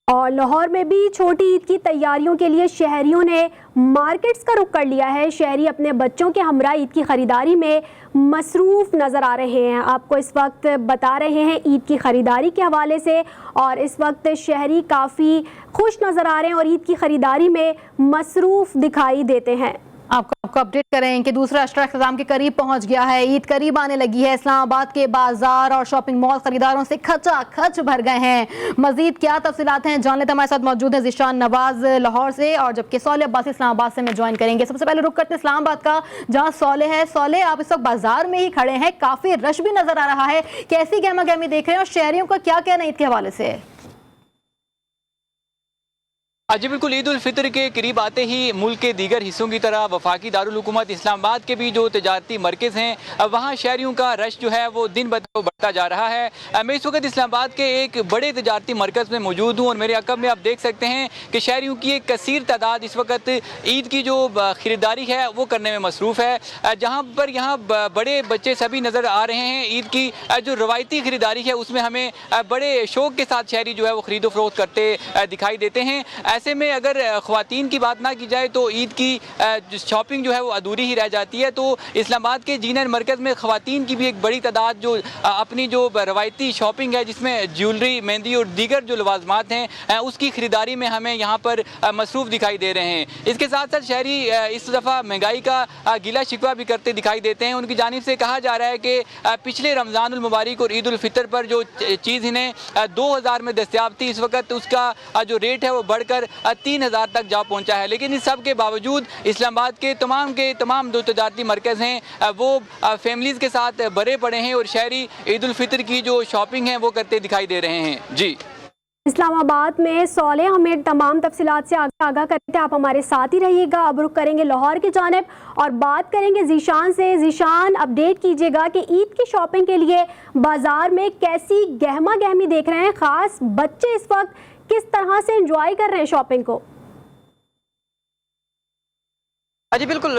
और लाहौर में भी छोटी ईद की तैयारियों के लिए शहरियों ने मार्केट्स का रुख कर लिया है। शहरी अपने बच्चों के हमरा ईद की ख़रीदारी में मसरूफ़ नज़र आ रहे हैं। आपको इस वक्त बता रहे हैं ईद की ख़रीदारी के हवाले से, और इस वक्त शहरी काफ़ी खुश नज़र आ रहे हैं और ईद की ख़रीदारी में मसरूफ़ दिखाई देते हैं। आपको अपडेट करें कि दूसरा अशरा इख्तिताम के करीब पहुंच गया है। ईद करीब आने लगी है। इस्लामाबाद के बाजार और शॉपिंग मॉल खरीदारों से खचाखच भर गए हैं। मजीद क्या तफसीलात हैं जान लेते। हमारे साथ मौजूद है ज़ीशान नवाज लाहौर से, और जबकि सौले अब्बासी इस्लामाबाद से हमें ज्वाइन करेंगे। सबसे पहले रुक करते हैं इस्लामाबाद का, जहाँ सौले है। सौले, आप इस वक्त बाजार में ही खड़े हैं, काफी रश भी नजर आ रहा है। कैसी गहमा गहमी देख रहे हैं और शहरियों का क्या कहना ईद के हवाले से? जी बिल्कुल, ईद उल फितर के करीब आते ही मुल्क के दीगर हिस्सों की तरह वफाकी दारुल हुकूमत इस्लामाबाद के भी जो तजारती मरकज़ हैं, वहाँ शहरियों का रश जो है वो दिन ब दिन बढ़ता जा रहा है। मैं इस वक्त इस्लामाबाद के एक बड़े तजारती मरकज़ में मौजूद हूँ, और मेरे अक़ब में आप देख सकते हैं कि शहरियों की एक कसीर तादाद इस वक्त ईद की जो ख़रीदारी है वो करने में मसरूफ़ है। जहाँ पर यहाँ बड़े बच्चे सभी नज़र आ रहे हैं। ईद की जो रवायती ख़रीदारी है उसमें हमें बड़े शौक़ के साथ शहरी जो है वो ख़रीदो फ़रोख्त करते दिखाई देते हैं। ऐसे में अगर ख़वातीन की बात ना की जाए तो ईद की शॉपिंग जो है वो अधूरी ही रह जाती है। तो इस्लामाबाद के जीनर मरकज़ में ख़वातीन की भी एक बड़ी तादाद जो अपनी जो रवायती शॉपिंग है, जिसमें ज्वेलरी, मेहंदी और दीगर जो लवाजमात हैं, उसकी ख़रीदारी में हमें यहाँ पर मसरूफ़ दिखाई दे रहे हैं। इसके साथ साथ शहरी इस दफ़ा महंगाई का गिला शिकवा भी करते दिखाई देते हैं। उनकी जानिब से कहा जा रहा है कि पिछले रमज़ानुल मुबारक और ईद उल फितर पर जो चीज़ इन्हें 2000 में दस्तियाब थी, इस वक्त उसका जो रेट है वो बढ़कर 3000 तक जा पहुंचा है। लेकिन इस सब के बावजूद इस्लामाबाद के तमाम जो तजारती मरकज़ हैं वो फैमिलीज़ के साथ भरे पड़े हैं, और शहरी ईद उल फितर की जो शॉपिंग है वो करते दिखाई दे रहे हैं। जी, इस्लामाबाद में सौले हमें तमाम तफसीलात से आगाह करते थे। आप हमारे साथ ही रहिएगा। अब रुख करेंगे लाहौर की जानिब और बात करेंगे ज़ीशान से। ज़ीशान, अपडेट कीजिएगा कि ईद की शॉपिंग के लिए बाजार में कैसी गहमा गहमी देख रहे हैं, ख़ास बच्चे इस वक्त किस तरह से एंजॉय कर रहे हैं शॉपिंग को? जी बिल्कुल,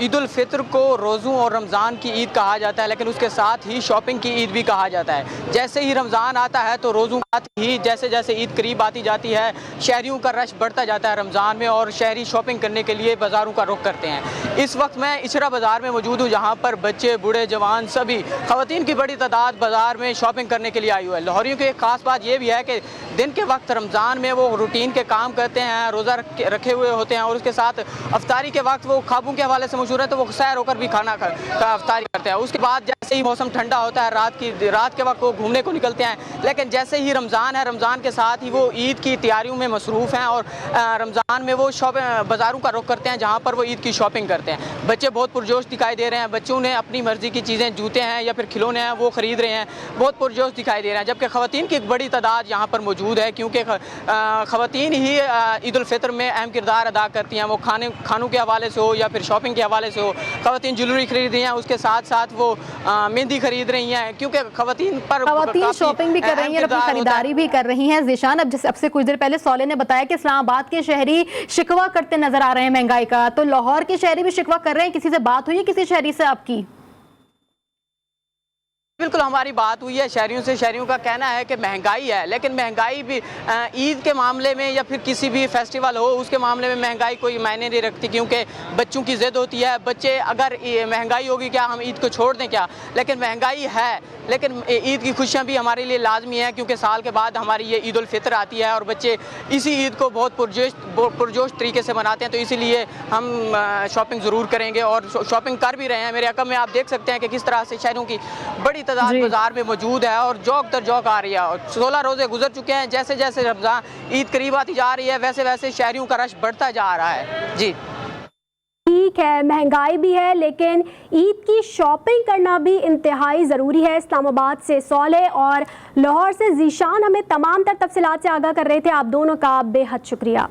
ईद उल फितर को रोज़ों और रमज़ान की ईद कहा जाता है, लेकिन उसके साथ ही शॉपिंग की ईद भी कहा जाता है। जैसे ही रमज़ान आता है तो रोज़ों के साथ ही जैसे जैसे ईद करीब आती जाती है, शहरियों का रश बढ़ता जाता है रमज़ान में, और शहरी शॉपिंग करने के लिए बाज़ारों का रुख करते हैं। इस वक्त मैं इशरा बाज़ार में मौजूद हूँ, जहाँ पर बच्चे, बूढ़े, जवान सभी ख़वातीन की बड़ी तादाद बाज़ार में शॉपिंग करने के लिए आई हुई है। लाहौरियों की एक ख़ास बात यह भी है कि दिन के वक्त रमज़ान में वो रूटीन के काम करते हैं, रोज़ा रखे हुए होते हैं, और उसके साथ अफ्तारी के वक्त वो ख्वाबों के हवाले से मशहूर है, तो वो सैर होकर भी खाना का अफ्तारी करते हैं। उसके बाद जैसे ही मौसम ठंडा होता है, रात के वक्त वो घूमने को निकलते हैं। लेकिन जैसे ही रमज़ान है, रमज़ान के साथ ही वो ईद की तैयारियों में मसरूफ़ हैं, और रमज़ान में वो बाज़ारों का रुख करते हैं जहाँ पर वो ईद की शॉपिंग करते हैं। बच्चे बहुत पुरजोश दिखाई दे रहे हैं। बच्चों ने अपनी मर्ज़ी की चीज़ें, जूते हैं या फिर खिलौने हैं, वो ख़रीद रहे हैं, बहुत पुरजोश दिखाई दे रहे हैं। जबकि ख़वातीन की एक बड़ी तादाद यहाँ पर मौजूद है, क्योंकि ख़वातीन ही ईद उल फितर में अहम किरदार अदा करती हैं। वो खानों के हवाले से हो या फिर शॉपिंग के हवाले से हो, ख़वातीन ज्वेलरी खरीद रही हैं, उसके साथ साथ वो मेहंदी खरीद रही हैं, क्योंकि ख़वातीन शॉपिंग भी कर रही हैं, अपनी खरीदारी भी कर रही हैं। ज़ीशान, अब जैसे अब से कुछ देर पहले सौले ने बताया कि इस्लामाबाद के शहरी शिकवा करते नजर आ रहे हैं महंगाई का, तो लाहौर के शहरी भी शिकवा कर रहे हैं? किसी से बात हुई है किसी शहरी से आपकी? बिल्कुल, हमारी बात हुई है शहरियों से। शहरियों का कहना है कि महंगाई है, लेकिन महंगाई भी ईद के मामले में या फिर किसी भी फेस्टिवल हो उसके मामले में महंगाई कोई मायने नहीं रखती, क्योंकि बच्चों की ज़िद होती है। बच्चे अगर महंगाई होगी क्या हम ईद को छोड़ दें क्या? लेकिन महंगाई है, लेकिन ईद की खुशियाँ भी हमारे लिए लाजमी है, क्योंकि साल के बाद हमारी ये ईद उल फितर आती है, और बच्चे इसी ईद को बहुत पुरजोश तरीके से मनाते हैं। तो इसीलिए हम शॉपिंग ज़रूर करेंगे और शॉपिंग कर भी रहे हैं। मेरे अक़ब में आप देख सकते हैं कि किस तरह से शहरों की बड़ी तादाद बाजार में मौजूद है, और जौक दर जौक आ रही है। और 16 रोज़े गुजर चुके हैं। जैसे जैसे रमज़ान ईद करीब आती जा रही है, वैसे वैसे शहरियों का रश बढ़ता जा रहा है। जी ठीक है, महंगाई भी है, लेकिन ईद की शॉपिंग करना भी इंतहाई ज़रूरी है। इस्लामाबाद से सौले और लाहौर से ज़ीशान हमें तमाम तर तफसीलात से आगाह कर रहे थे। आप दोनों का बेहद शुक्रिया।